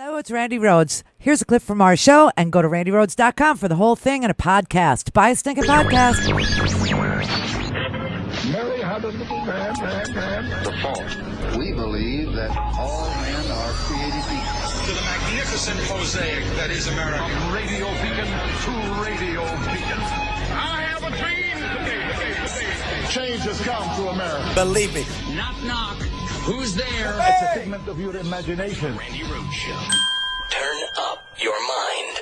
Hello, it's Randi Rhodes. Here's a clip from our show, and go to randyrhodes.com for the whole thing and a podcast. Buy a stinking podcast. Mary had a little man. The fault. We believe that all men are created equal. To the magnificent mosaic that is America. From radio beacon to radio beacon. I have a dream today. Change has come to America. Believe me. Knock, knock. Who's there? It's a figment of your imagination. Randi Rhodes Show. Turn up your mind.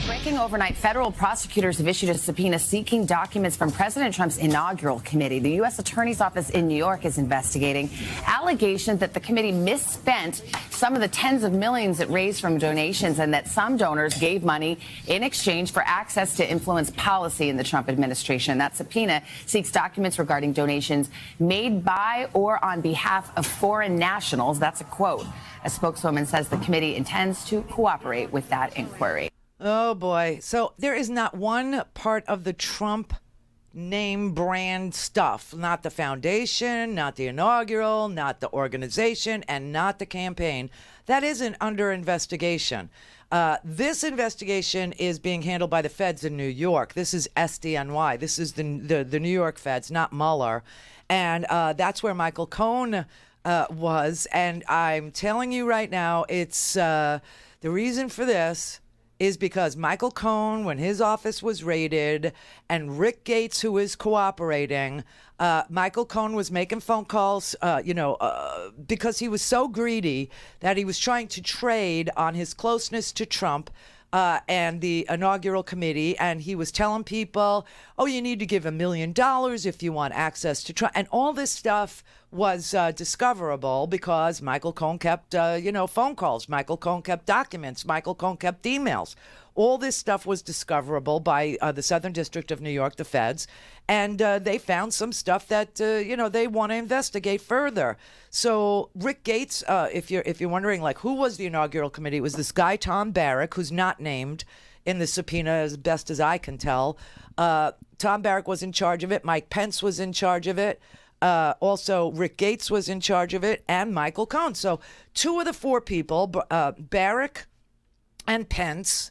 Breaking overnight, federal prosecutors have issued a subpoena seeking documents from President Trump's Inaugural Committee. The U.S. Attorney's Office in New York is investigating allegations that the committee misspent some of the tens of millions it raised from donations and that some donors gave money in exchange for access to influence policy in the Trump administration. That subpoena seeks documents regarding donations made by or on behalf of foreign nationals. That's a quote. A spokeswoman says the committee intends to cooperate with that inquiry. Oh, boy. So there is not one part of the Trump name brand stuff, not the foundation, not the inaugural, not the organization, and not the campaign, that isn't under investigation. This investigation is being handled by the feds in New York. This is SDNY. This is the New York feds, not Mueller. And that's where Michael Cohen was. And I'm telling you right now, it's the reason for this is because Michael Cohen, when his office was raided, and Rick Gates, who is cooperating, Michael Cohen was making phone calls, because he was so greedy that he was trying to trade on his closeness to Trump and the Inaugural Committee, and he was telling people, oh, you need to give $1 million if you want access to Trump. And all this stuff was discoverable because Michael Cohen kept, phone calls. Michael Cohen kept documents. Michael Cohen kept emails. All this stuff was discoverable by the Southern District of New York, the feds, and they found some stuff that they want to investigate further. So Rick Gates, if you're wondering, like, who was the Inaugural Committee, it was this guy Tom Barrack, who's not named in the subpoena as best as I can tell. Tom Barrack was in charge of it. Mike Pence was in charge of it. Also, Rick Gates was in charge of it, and Michael Cohen. So two of the four people, Barrack and Pence,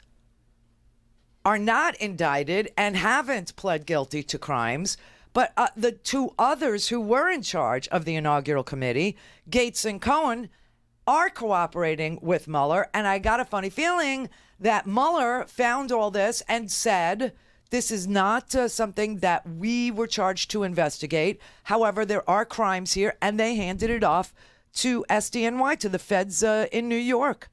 are not indicted and haven't pled guilty to crimes. But the two others who were in charge of the Inaugural Committee, Gates and Cohen, are cooperating with Mueller. And I got a funny feeling that Mueller found all this and said, this is not something that we were charged to investigate. However, there are crimes here, and they handed it off to SDNY, to the feds in New York.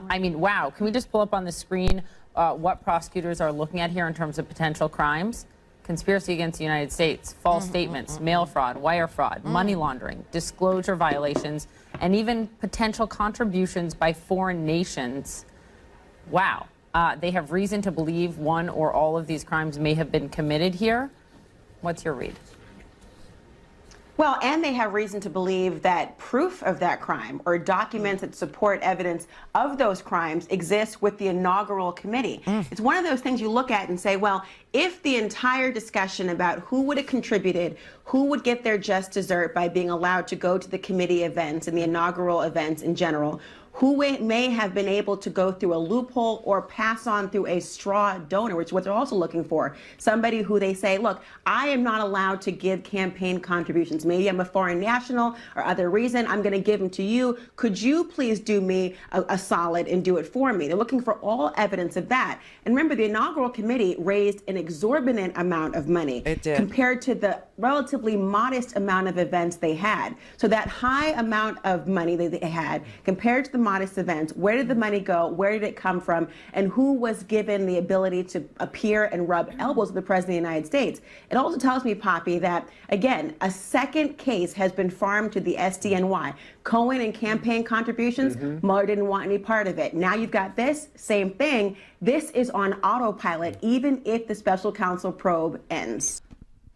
I mean, wow. Can we just pull up on the screen what prosecutors are looking at here in terms of potential crimes? Conspiracy against the United States, false statements, mail fraud, wire fraud, money laundering, disclosure violations, and even potential contributions by foreign nations. Wow. They have reason to believe one or all of these crimes may have been committed here. What's your read? Well, and they have reason to believe that proof of that crime or documents that support evidence of those crimes exist with the Inaugural Committee. It's one of those things you look at and say, well, if the entire discussion about who would have contributed, who would get their just dessert by being allowed to go to the committee events and the inaugural events in general, who may have been able to go through a loophole or pass on through a straw donor, which is what they're also looking for. Somebody who they say, look, I am not allowed to give campaign contributions. Maybe I'm a foreign national or other reason. I'm going to give them to you. Could you please do me a solid and do it for me? They're looking for all evidence of that. And remember, the Inaugural Committee raised an exorbitant amount of money compared to the relatively modest amount of events they had. So that high amount of money that they had compared to the modest events, where did the money go? Where did it come from? And who was given the ability to appear and rub elbows with the President of the United States? It also tells me, Poppy, that, again, a second case has been farmed to the SDNY. Cohen and campaign contributions, Mueller didn't want any part of it. Now you've got this, same thing. This is on autopilot, even if the special counsel probe ends.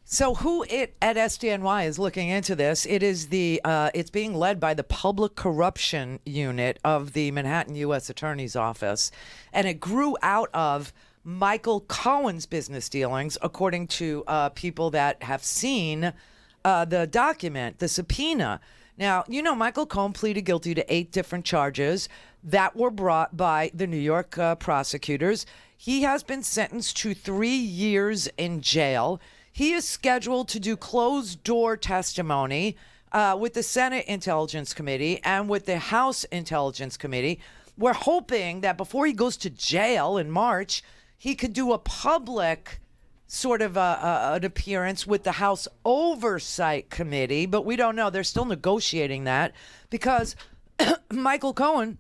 So who at SDNY is looking into this? It is it's being led by the Public Corruption Unit of the Manhattan U.S. Attorney's Office, and it grew out of Michael Cohen's business dealings, according to people that have seen the document, the subpoena. Now, Michael Cohen pleaded guilty to 8 different charges that were brought by the New York prosecutors. He has been sentenced to 3 years in jail. He is scheduled to do closed-door testimony with the Senate Intelligence Committee and with the House Intelligence Committee. We're hoping that before he goes to jail in March, he could do a public sort of an appearance with the House Oversight Committee, but we don't know. They're still negotiating that because Michael Cohen,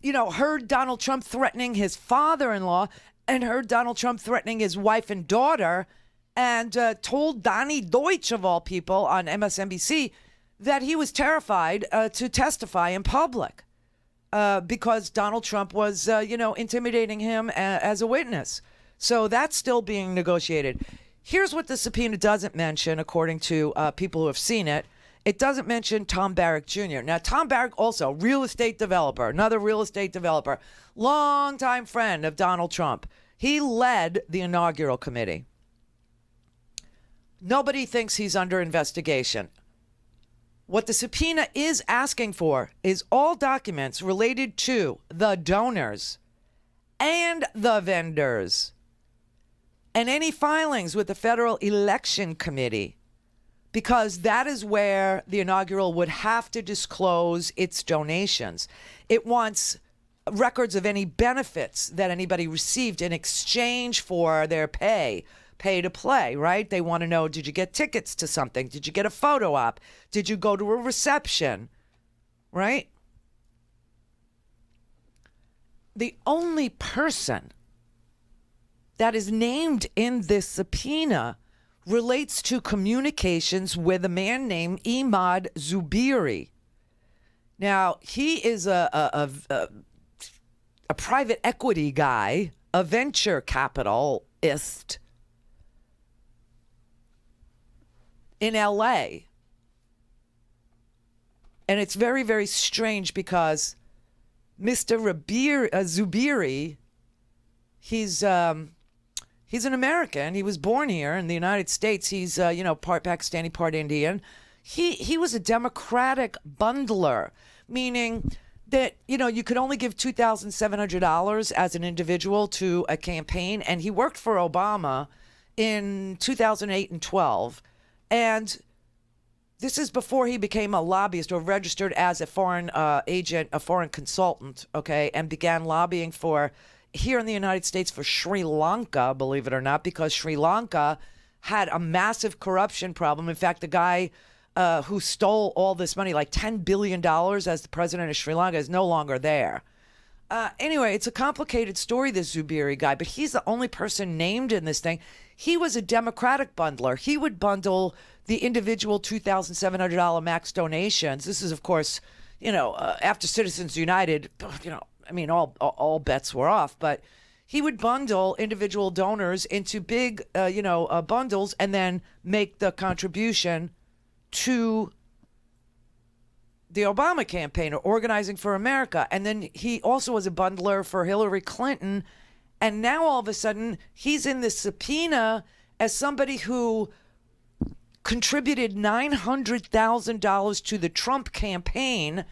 heard Donald Trump threatening his father-in-law and heard Donald Trump threatening his wife and daughter, and told Donnie Deutsch, of all people, on MSNBC that he was terrified to testify in public because Donald Trump was, intimidating him as a witness. So that's still being negotiated. Here's what the subpoena doesn't mention, according to people who have seen it. It doesn't mention Tom Barrack Jr. Now, Tom Barrack, also real estate developer, another real estate developer, longtime friend of Donald Trump. He led the Inaugural Committee. Nobody thinks he's under investigation. What the subpoena is asking for is all documents related to the donors and the vendors and any filings with the Federal Election Committee, because that is where the Inaugural would have to disclose its donations. It wants records of any benefits that anybody received in exchange for their pay to play, right? They want to know, did you get tickets to something? Did you get a photo op? Did you go to a reception? Right? The only person that is named in this subpoena relates to communications with a man named Imad Zuberi. Now, he is a private equity guy, a venture capitalist in LA. And it's very, very strange because Mr. Zuberi, he's an American. He was born here in the United States. He's, part Pakistani, part Indian. He was a Democratic bundler, meaning that, you could only give $2,700 as an individual to a campaign. And he worked for Obama in 2008 and 12. And this is before he became a lobbyist or registered as a foreign agent, a foreign consultant, okay, and began lobbying for here in the United States for Sri Lanka, believe it or not, because Sri Lanka had a massive corruption problem. In fact, the guy who stole all this money, like $10 billion as the president of Sri Lanka, is no longer there. Anyway, it's a complicated story, this Zuberi guy, but he's the only person named in this thing. He was a Democratic bundler. He would bundle the individual $2,700 max donations. This is, of course, after Citizens United, all bets were off, but he would bundle individual donors into big, bundles and then make the contribution to the Obama campaign or Organizing for America. And then he also was a bundler for Hillary Clinton. And now all of a sudden he's in this subpoena as somebody who contributed $900,000 to the Trump campaign.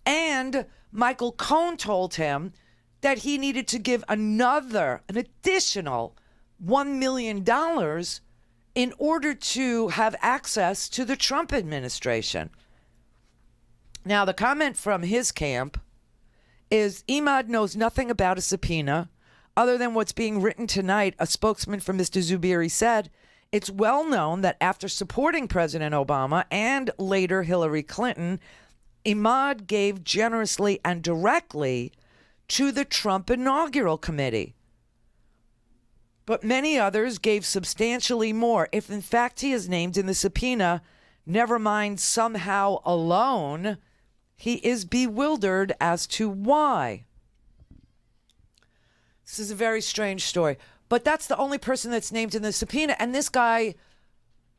And Michael Cohen told him that he needed to give an additional $1 million in order to have access to the Trump administration. Now, the comment from his camp is Imad knows nothing about a subpoena other than what's being written tonight. A spokesman for Mr. Zuberi said, it's well known that after supporting President Obama and later Hillary Clinton, Imad gave generously and directly to the Trump Inaugural Committee. But many others gave substantially more. If in fact he is named in the subpoena, never mind somehow alone, he is bewildered as to why. This is a very strange story. But that's the only person that's named in the subpoena. And this guy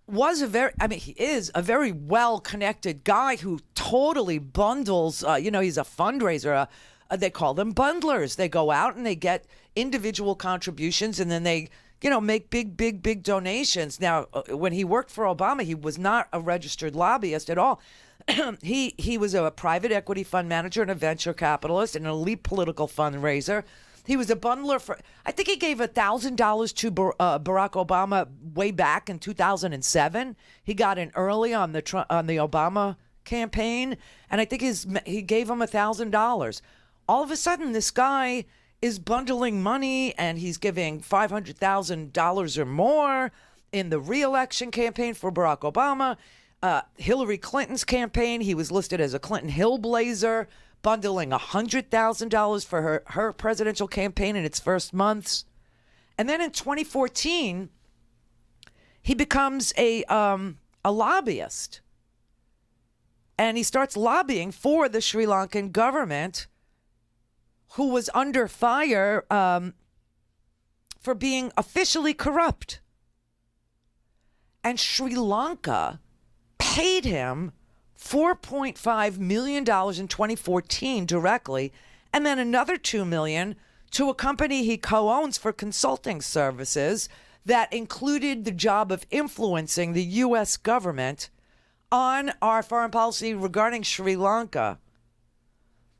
was he is a very well-connected guy who totally bundles, he's a fundraiser. They call them bundlers. They go out and they get individual contributions and then they, make big donations. Now, when he worked for Obama, he was not a registered lobbyist at all. He was a private equity fund manager and a venture capitalist and an elite political fundraiser. He was a bundler for, I think he gave $1,000 to Barack Obama way back in 2007. He got in early on the Obama campaign, and I think he gave him $1,000. All of a sudden, this guy is bundling money, and he's giving $500,000 or more in the re-election campaign for Barack Obama. Hillary Clinton's campaign, he was listed as a Clinton Hillblazer, bundling $100,000 for her presidential campaign in its first months. And then in 2014, he becomes a lobbyist. And he starts lobbying for the Sri Lankan government, who was under fire for being officially corrupt. And Sri Lanka paid him $4.5 million in 2014 directly, and then another $2 million to a company he co-owns for consulting services that included the job of influencing the U.S. government on our foreign policy regarding Sri Lanka.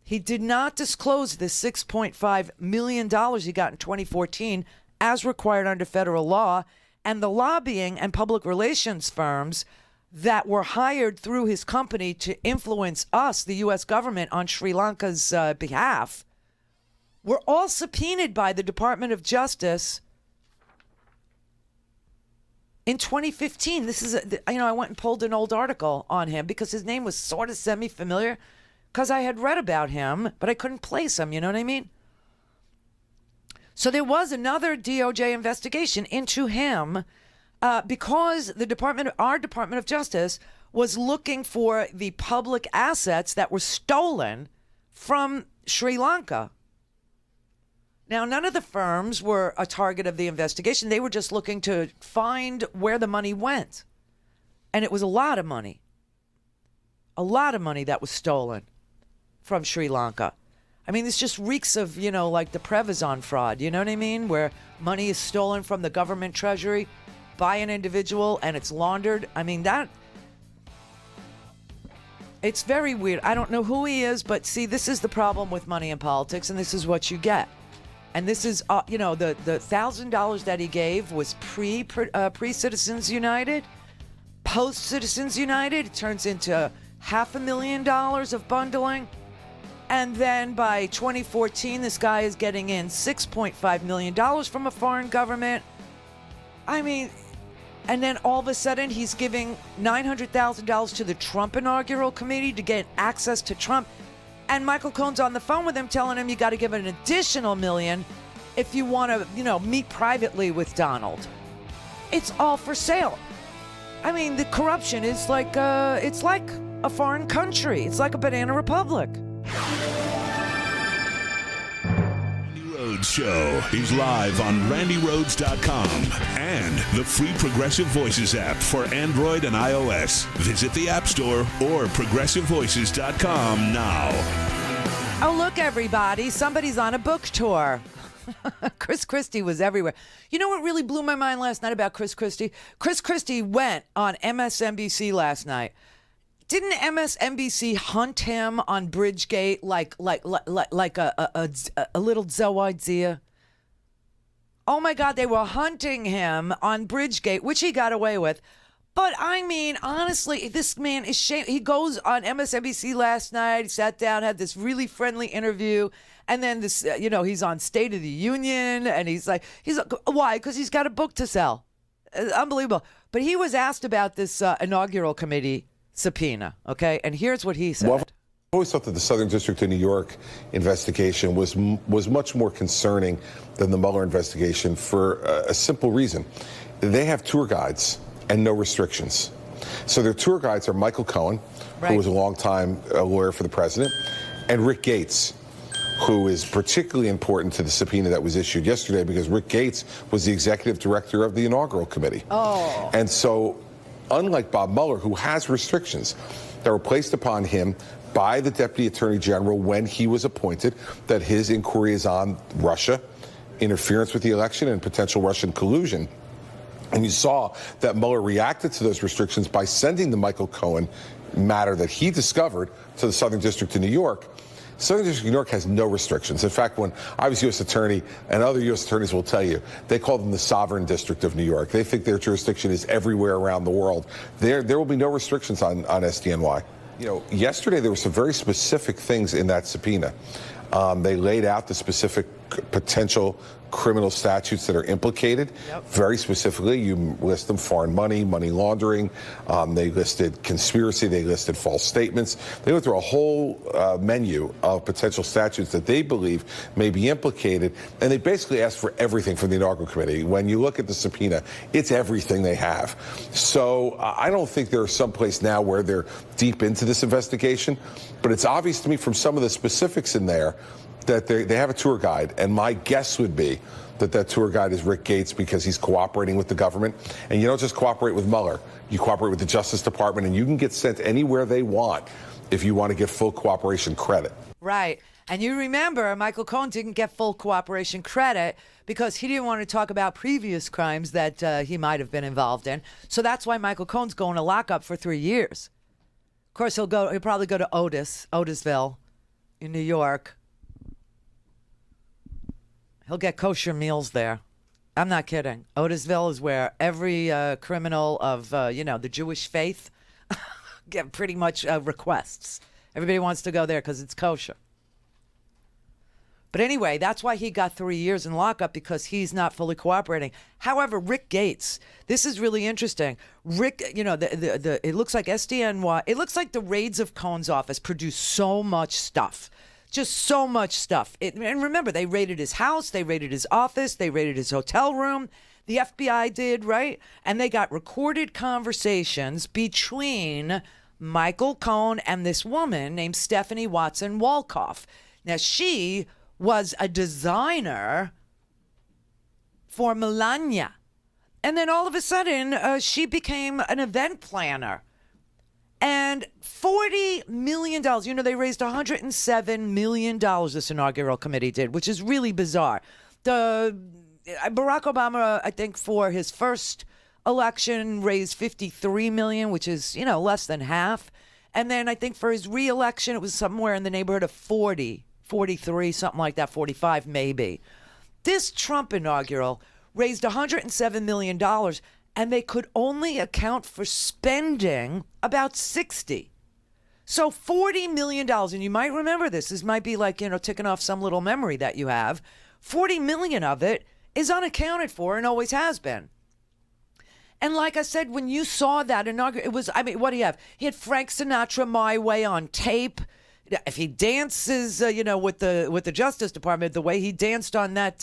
He did not disclose the $6.5 million he got in 2014 as required under federal law, and the lobbying and public relations firms that were hired through his company to influence us, the U.S. government, on Sri Lanka's behalf, were all subpoenaed by the Department of Justice in 2015. This is, I went and pulled an old article on him because his name was sort of semi-familiar because I had read about him, but I couldn't place him, you know what I mean? So there was another DOJ investigation into him because our Department of Justice was looking for the public assets that were stolen from Sri Lanka. Now, none of the firms were a target of the investigation. They were just looking to find where the money went. And it was a lot of money. A lot of money that was stolen from Sri Lanka. I mean, this just reeks of, like the Prevezon fraud, you know what I mean? Where money is stolen from the government treasury by an individual and it's laundered. I mean, it's very weird. I don't know who he is, but see, this is the problem with money in politics, and this is what you get. And this is, the $1,000 that he gave was pre-Citizens United. Post-Citizens United, it turns into $500,000 of bundling. And then by 2014, this guy is getting in $6.5 million from a foreign government. I mean, and then all of a sudden, he's giving $900,000 to the Trump Inaugural Committee to get access to Trump. And Michael Cohen's on the phone with him telling him you got to give an additional $1 million if you want to, meet privately with Donald. It's all for sale. I mean, the corruption is like, it's like a foreign country. It's like a banana republic. Randi Rhodes Show is live on RandiRhodes.com and the free Progressive Voices app for Android and iOS. Visit the App Store or ProgressiveVoices.com now. Oh, look, everybody. Somebody's on a book tour. Christie was everywhere. You know what really blew my mind last night about Christie? Christie went on MSNBC last night. Didn't MSNBC hunt him on Bridgegate like a little Zoidzia? Oh my God, they were hunting him on Bridgegate, which he got away with. But I mean, honestly, this man is shame. He goes on MSNBC last night. He sat down, had this really friendly interview, and then this, he's on State of the Union, and he's like, why? Because he's got a book to sell. Unbelievable. But he was asked about this inaugural committee subpoena, okay? And here's what he said. Well, I've always thought that the Southern District of New York investigation was much more concerning than the Mueller investigation for a simple reason. They have tour guides and no restrictions. So their tour guides are Michael Cohen, right, who was a longtime lawyer for the president, and Rick Gates, who is particularly important to the subpoena that was issued yesterday because Rick Gates was the executive director of the Inaugural Committee. Oh. And so, unlike Bob Mueller, who has restrictions that were placed upon him by the Deputy Attorney General when he was appointed, that his inquiry is on Russia, interference with the election, and potential Russian collusion. And you saw that Mueller reacted to those restrictions by sending the Michael Cohen matter that he discovered to the Southern District of New York. Southern District of New York has no restrictions. In fact, when I was U.S. attorney, and other U.S. attorneys will tell you, they call them the sovereign district of New York. They think their jurisdiction is everywhere around the world. There will be no restrictions on SDNY. You know, yesterday there were some very specific things in that subpoena. They laid out the specific potential criminal statutes that are implicated. Very specifically, you list them: foreign money, money laundering. They listed conspiracy. They listed false statements. They went through a whole menu of potential statutes that they believe may be implicated, and they basically asked for everything from the Inaugural Committee. When you look at the subpoena, it's everything they have. So I don't think they're someplace now where they're deep into this investigation, but it's obvious to me from some of the specifics in there that they have a tour guide, and my guess would be that tour guide is Rick Gates, because he's cooperating with the government. And you don't just cooperate with Mueller, you cooperate with the Justice Department, and you can get sent anywhere they want if you want to get full cooperation credit. Right. And you remember Michael Cohen didn't get full cooperation credit because he didn't want to talk about previous crimes that he might have been involved in. So that's why Michael Cohen's going to lockup for 3 years. Of course, he'll probably go to Otisville in New York. He'll get kosher meals there. I'm not kidding. Otisville is where every criminal of, the Jewish faith get pretty much requests. Everybody wants to go there because it's kosher. But anyway, that's why he got 3 years in lockup, because he's not fully cooperating. However, Rick Gates, this is really interesting. Rick, it looks like SDNY, it looks like the raids of Cohen's office produced so much stuff. Just so much stuff. And remember, they raided his house, they raided his office, they raided his hotel room. The FBI did, right? And they got recorded conversations between Michael Cohen and this woman named Stephanie Watson Wolkoff. Now, she was a designer for Melania. And then all of a sudden, she became an event planner. And $40 million, they raised $107 million, this inaugural committee did, which is really bizarre. Barack Obama, I think, for his first election, raised $53 million, which is, less than half. And then I think for his re-election, it was somewhere in the neighborhood of 40, 43, something like that, 45 maybe. This Trump inaugural raised $107 million, and they could only account for spending about 60. So $40 million, and you might remember this. This might be like, ticking off some little memory that you have. 40 million of it is unaccounted for and always has been. And like I said, when you saw that inaugural, it was, what do you have? He had Frank Sinatra, My Way on tape. If he dances, with the Justice Department, the way he danced on that,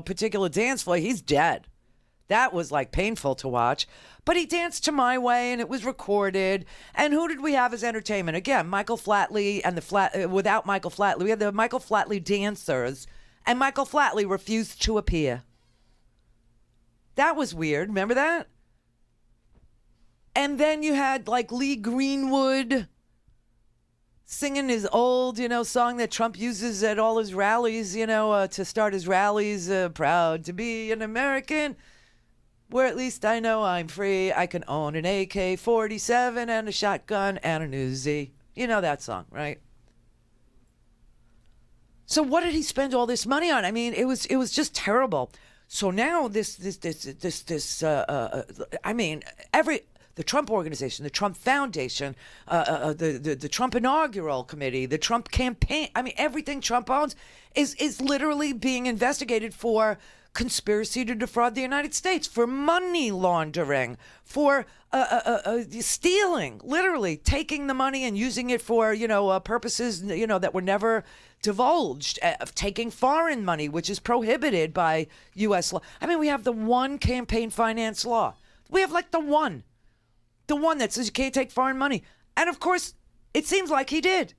particular dance floor, he's dead. That was like painful to watch. But he danced to My Way, and it was recorded. And who did we have as entertainment? Again, Michael Flatley and without Michael Flatley, we had the Michael Flatley dancers, and Michael Flatley refused to appear. That was weird. Remember that? And then you had like Lee Greenwood singing his old, song that Trump uses at all his rallies, to start his rallies. Proud to be an American. Where at least I know I'm free. I can own an AK-47 and a shotgun and an Uzi. You know that song, right? So what did he spend all this money on? It was just terrible. So now the Trump Organization, the Trump Foundation, the Trump Inaugural Committee, the Trump campaign, everything Trump owns is literally being investigated for conspiracy to defraud the United States, for money laundering, for stealing, literally taking the money and using it for, purposes, that were never divulged, of taking foreign money, which is prohibited by U.S. law. We have the one campaign finance law. We have like the one that says you can't take foreign money. And of course, it seems like he did.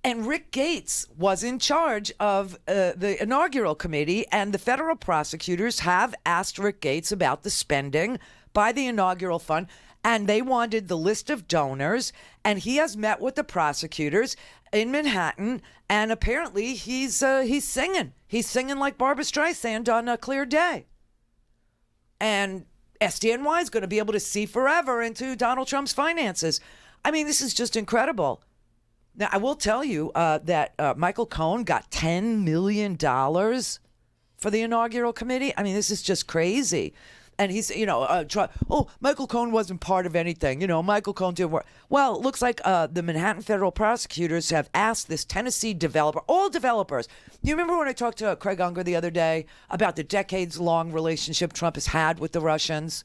And Rick Gates was in charge of the Inaugural Committee, and the federal prosecutors have asked Rick Gates about the spending by the Inaugural Fund, and they wanted the list of donors, and he has met with the prosecutors in Manhattan, and apparently he's singing. He's singing like Barbra Streisand on a clear day. And SDNY is going to be able to see forever into Donald Trump's finances. I mean, this is just incredible. Now, I will tell you that Michael Cohen got $10 million for the inaugural committee. I mean, this is just crazy. And he's, Michael Cohen wasn't part of anything. Michael Cohen didn't work. Well, it looks like the Manhattan federal prosecutors have asked this Tennessee developer, all developers. You remember when I talked to Craig Unger the other day about the decades-long relationship Trump has had with the Russians?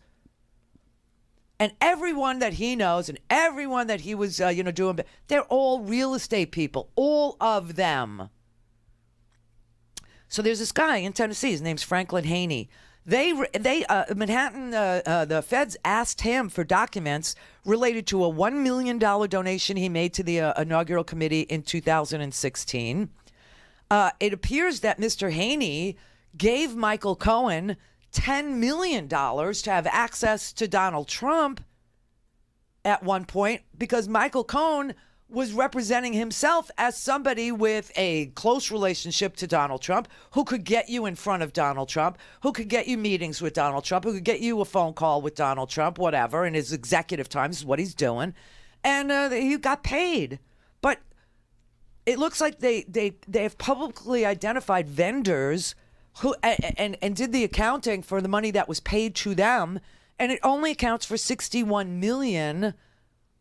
And everyone that he knows and everyone that he was, doing, they're all real estate people, all of them. So there's this guy in Tennessee. His name's Franklin Haney. Manhattan, the feds asked him for documents related to a $1 million donation he made to the inaugural committee in 2016. It appears that Mr. Haney gave Michael Cohen $10 million to have access to Donald Trump at one point because Michael Cohen was representing himself as somebody with a close relationship to Donald Trump, who could get you in front of Donald Trump, who could get you meetings with Donald Trump, who could get you a phone call with Donald Trump, whatever, in his executive time. This is what he's doing. And he got paid. But it looks like they have publicly identified vendors who and did the accounting for the money that was paid to them, and it only accounts for $61 million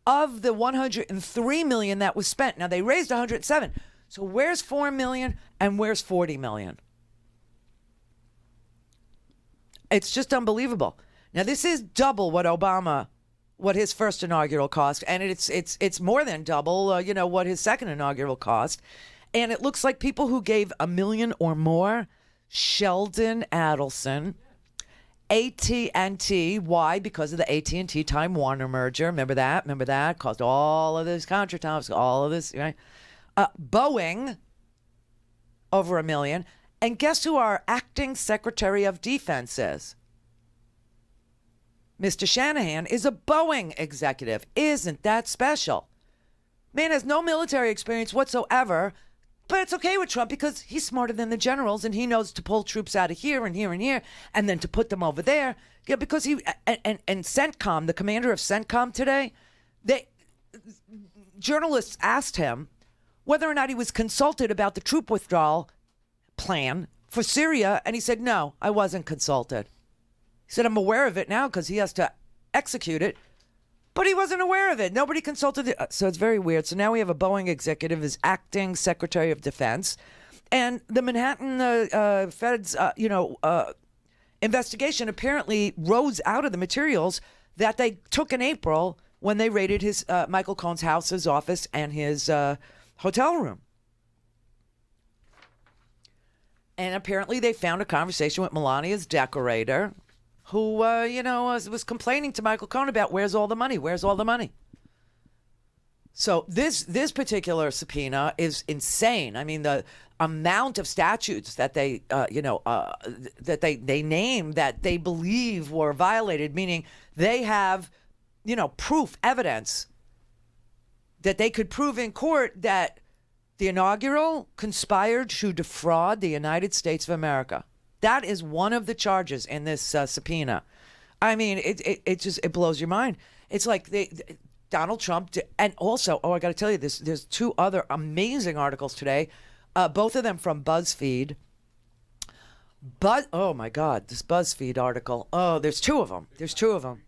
of the $103 million that was spent. Now, they raised $107. So where's $4 million and where's $40 million? It's just unbelievable. Now, this is double what his first inaugural cost, and it's more than double, what his second inaugural cost. And it looks like people who gave $1 million or more, Sheldon Adelson, AT&T. Why? Because of the AT&T Time Warner merger. Remember that? Caused all of this controversy, all of this, right? Boeing, over $1 million. And guess who our acting Secretary of Defense is? Mr. Shanahan is a Boeing executive. Isn't that special? Man has no military experience whatsoever. But it's okay with Trump because he's smarter than the generals and he knows to pull troops out of here and here and here and then to put them over there. Yeah, because he and CENTCOM, the commander of CENTCOM today, journalists asked him whether or not he was consulted about the troop withdrawal plan for Syria, and he said, no, I wasn't consulted. He said, I'm aware of it now because he has to execute it. But he wasn't aware of it. Nobody consulted it. So it's very weird. So now we have a Boeing executive as acting Secretary of Defense. And the Manhattan Fed's, investigation apparently rose out of the materials that they took in April when they raided his Michael Cohen's house, his office, and his hotel room. And apparently they found a conversation with Melania's decorator, who, was complaining to Michael Cohen about where's all the money. So this particular subpoena is insane. I mean, the amount of statutes that they, that they name that they believe were violated, meaning they have, proof, evidence that they could prove in court that the inaugural conspired to defraud the United States of America. That is one of the charges in this subpoena. I mean, it blows your mind. It's like Donald Trump and also, I got to tell you this. There's two other amazing articles today, both of them from BuzzFeed. But oh my God, this BuzzFeed article. Oh, there's two of them.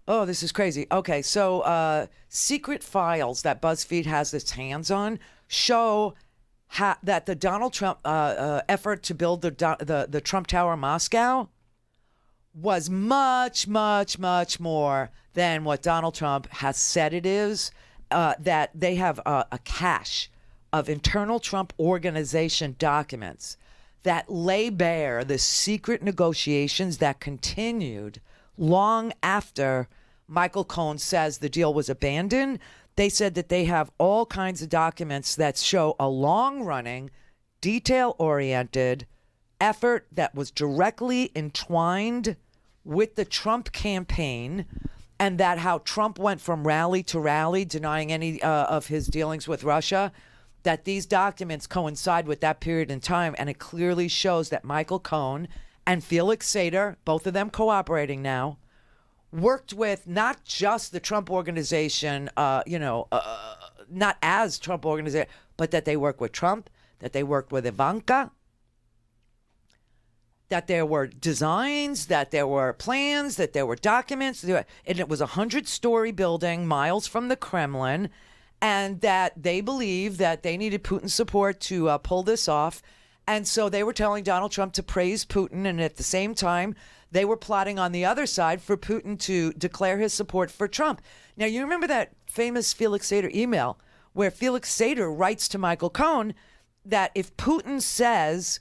Oh, this is crazy. Okay, so secret files that BuzzFeed has its hands on show that the Donald Trump effort to build the Trump Tower in Moscow was much, much, much more than what Donald Trump has said it is. That they have a cache of internal Trump organization documents that lay bare the secret negotiations that continued long after Michael Cohen says the deal was abandoned. They said that they have all kinds of documents that show a long-running, detail-oriented effort that was directly entwined with the Trump campaign, and that how Trump went from rally to rally, denying any of his dealings with Russia, that these documents coincide with that period in time, and it clearly shows that Michael Cohen and Felix Sater, both of them cooperating now, worked with not just the Trump organization, not as Trump organization, but that they work with Trump, that they worked with Ivanka, that there were designs, that there were plans, that there were documents, and it was a 100-story building miles from the Kremlin, and that they believed that they needed Putin's support to pull this off. And so they were telling Donald Trump to praise Putin, and at the same time, they were plotting on the other side for Putin to declare his support for Trump. Now, you remember that famous Felix Sater email where Felix Sater writes to Michael Cohen that if Putin says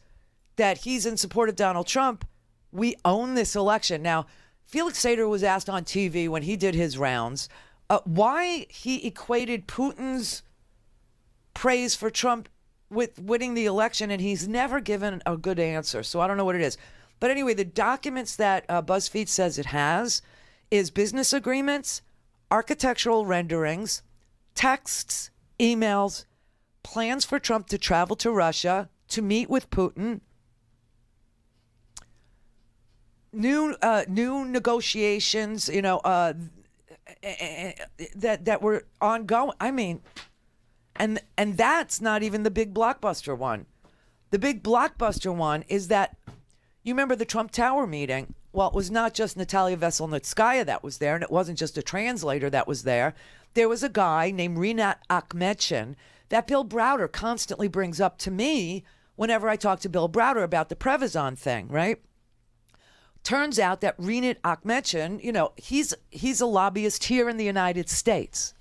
that he's in support of Donald Trump, we own this election. Now, Felix Sater was asked on TV when he did his rounds why he equated Putin's praise for Trump with winning the election, and he's never given a good answer. So I don't know what it is. But anyway, the documents that BuzzFeed says it has is business agreements, architectural renderings, texts, emails, plans for Trump to travel to Russia to meet with Putin, new negotiations, that were ongoing. I mean, and that's not even the big blockbuster one. The big blockbuster one is that you remember the Trump Tower meeting. Well, it was not just Natalia Veselnitskaya that was there, and it wasn't just a translator that was there. There was a guy named Rinat Akhmetshin that Bill Browder constantly brings up to me whenever I talk to Bill Browder about the Prevezon thing, right? Turns out that Rinat Akhmetshin, he's a lobbyist here in the United States.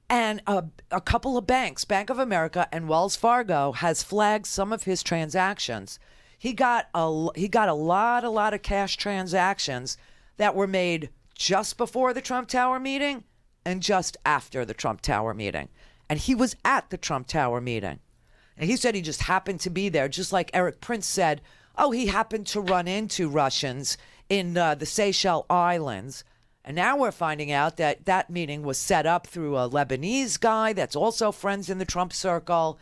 And a couple of banks, Bank of America and Wells Fargo, has flagged some of his transactions. He got a lot of cash transactions that were made just before the Trump Tower meeting and just after the Trump Tower meeting. And he was at the Trump Tower meeting. And he said he just happened to be there, just like Eric Prince said, he happened to run into Russians in the Seychelles Islands. And now we're finding out that that meeting was set up through a Lebanese guy that's also friends in the Trump circle,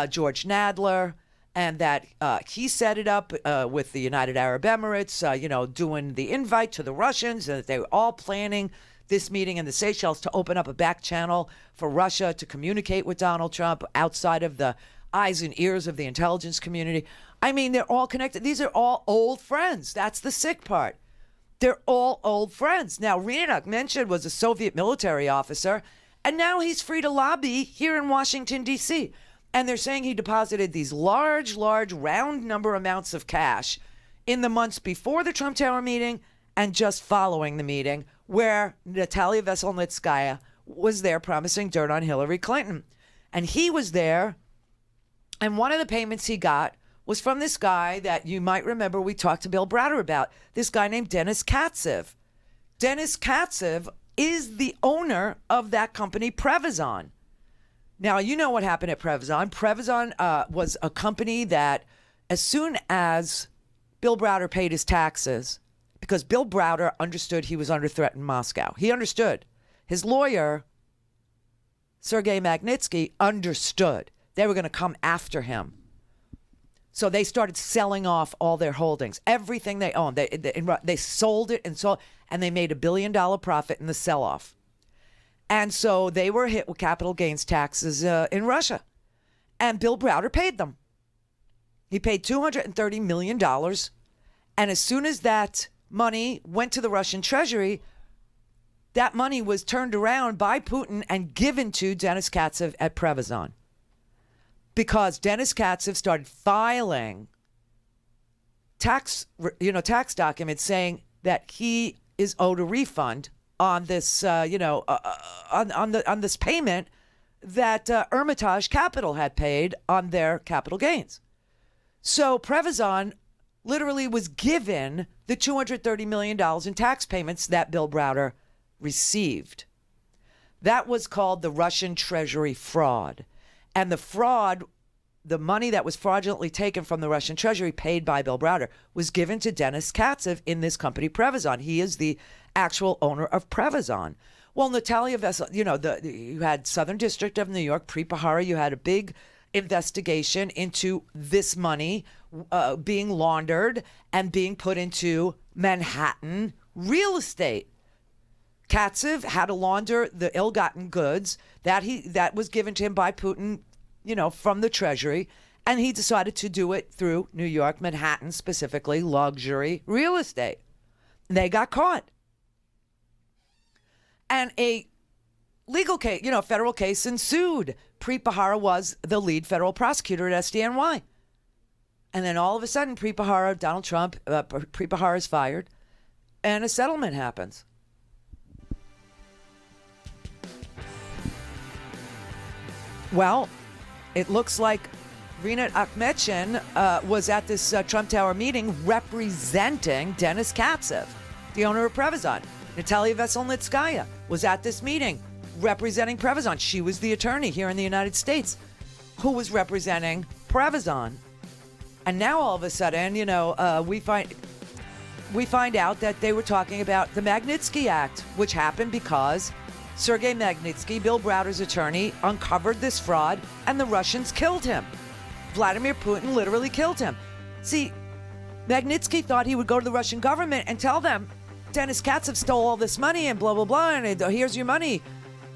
George Nadler, and that he set it up with the United Arab Emirates, doing the invite to the Russians, and that they were all planning this meeting in the Seychelles to open up a back channel for Russia to communicate with Donald Trump outside of the eyes and ears of the intelligence community. I mean, they're all connected. These are all old friends. That's the sick part. They're all old friends. Now, Rinat Akhmetshin was a Soviet military officer, and now he's free to lobby here in Washington, D.C. And they're saying he deposited these large, round number amounts of cash in the months before the Trump Tower meeting and just following the meeting, where Natalia Veselnitskaya was there promising dirt on Hillary Clinton. And he was there, and one of the payments he got was from this guy that you might remember we talked to Bill Browder about, this guy named Dennis Katsev. Dennis Katsev is the owner of that company, Prevezon. Now, you know what happened at Prevezon. Prevezon was a company that as soon as Bill Browder paid his taxes, because Bill Browder understood he was under threat in Moscow. He understood. His lawyer, Sergei Magnitsky, understood. They were going to come after him. So they started selling off all their holdings, everything they owned. They sold it and they made $1 billion profit in the sell-off. And so they were hit with capital gains taxes in Russia. And Bill Browder paid them. He paid $230 million. And as soon as that money went to the Russian treasury, that money was turned around by Putin and given to Dennis Katsev at Prevezon. Because Dennis Katsev started filing tax documents saying that he is owed a refund on this, on this payment that Hermitage Capital had paid on their capital gains. So Prevezon literally was given the $230 million in tax payments that Bill Browder received. That was called the Russian Treasury fraud. And the fraud, the money that was fraudulently taken from the Russian Treasury paid by Bill Browder was given to Dennis Katsev in this company, Prevezon. He is the actual owner of Prevezon. Well, Natalia Vesel, you had Southern District of New York, Pre-Pahara, you had a big investigation into this money being laundered and being put into Manhattan real estate. Katsev had to launder the ill-gotten goods that was given to him by Putin, from the Treasury, and he decided to do it through New York, Manhattan, specifically luxury real estate. They got caught. And a legal case, federal case ensued. Preet Bharara was the lead federal prosecutor at SDNY. And then all of a sudden, Preet Bharara is fired, and a settlement happens. Well, it looks like Rinat Akhmetshin was at this Trump Tower meeting representing Denis Katsev, the owner of Prevezon. Natalia Veselnitskaya was at this meeting representing Prevezon. She was the attorney here in the United States who was representing Prevezon. And now all of a sudden, we find out that they were talking about the Magnitsky Act, which happened because Sergei Magnitsky, Bill Browder's attorney, uncovered this fraud, and the Russians killed him. Vladimir Putin literally killed him. See, Magnitsky thought he would go to the Russian government and tell them, Denis Katsev stole all this money and blah, blah, blah, and here's your money.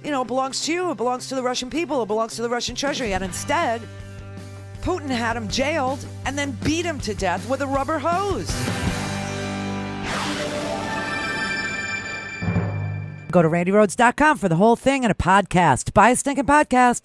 It belongs to you. It belongs to the Russian people. It belongs to the Russian treasury. And instead, Putin had him jailed and then beat him to death with a rubber hose. Go to RandiRhodes.com for the whole thing and a podcast. Buy a stinking podcast.